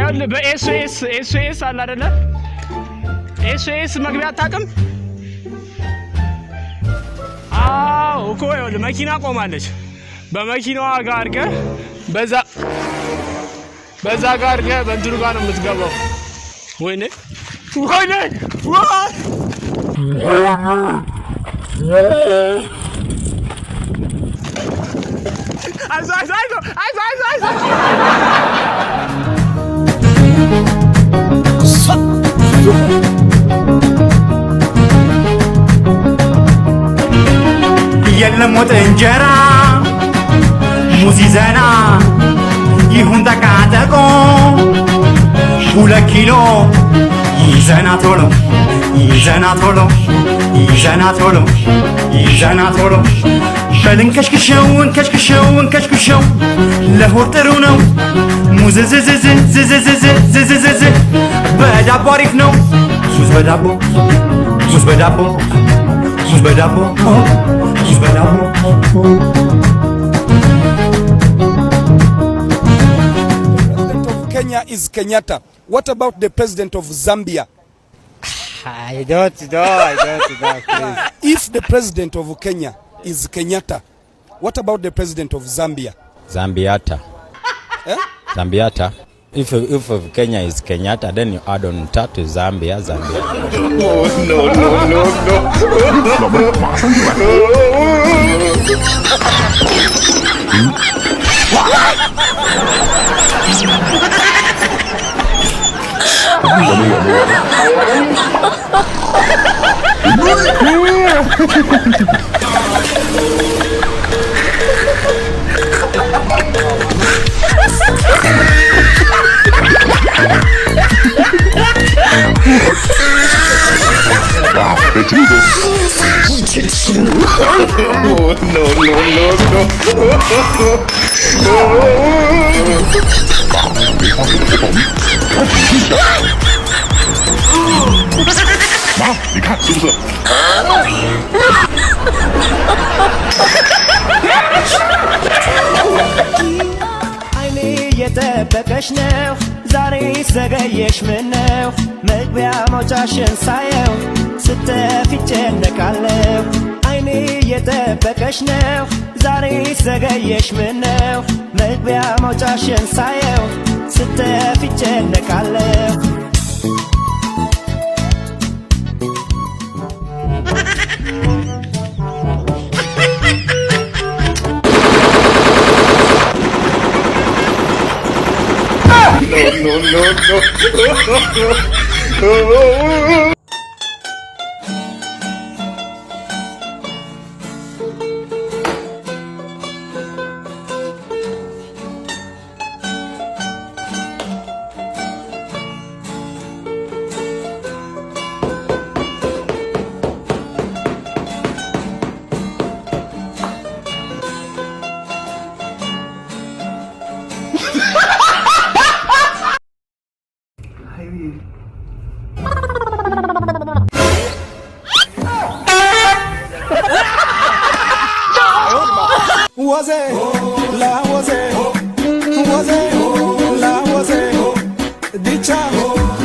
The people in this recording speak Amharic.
ያለ በኤስኤስ አለ አይደለ? ኤስኤስ መግቢያ አታውቅም? አዎ እኮ ይኸውልህ መኪና ቆማለች። በመኪናዋ ጋር አድርገህ በዛ ጋር አድርገህ በእንትኑ ጋር ነው የምትገባው። ወይኔ የለም ወጥ እንጀራ ሙዝ ይዘና ይሁን ተቃጠቆ 2 ኪሎ ይዘና ቶሎ በልንከሽክሸው ለሆድ ጥሩ ነው ሙዝዝዝዝዝዝዝዝዝዝዝ በዳቦ አሪፍ ነው ሙዝ በዳቦ Kenya is Kenyatta. What about the president of Zambia? I don't know, please. If the president of Kenya is Kenyatta, what about the president of Zambia? Zambiata. Eh? Zambiata. If Kenya is Kenyatta, then you add on top to Zambia. No. Wow, they do this. No. Wow, 你看是不是？ የጠበቀሽ ነው ዛሬ ዘገየሽ ምነው መግቢያ መውጫሽን ሳየው ስተፊ ጨነቃለሁ አይኔ የጠበቀሽ ነው ዛሬ ዘገየሽ ምነው መግቢያ መውጫሽን ሳየው ስተፊ ጨነቃለሁ No. Was it, dicha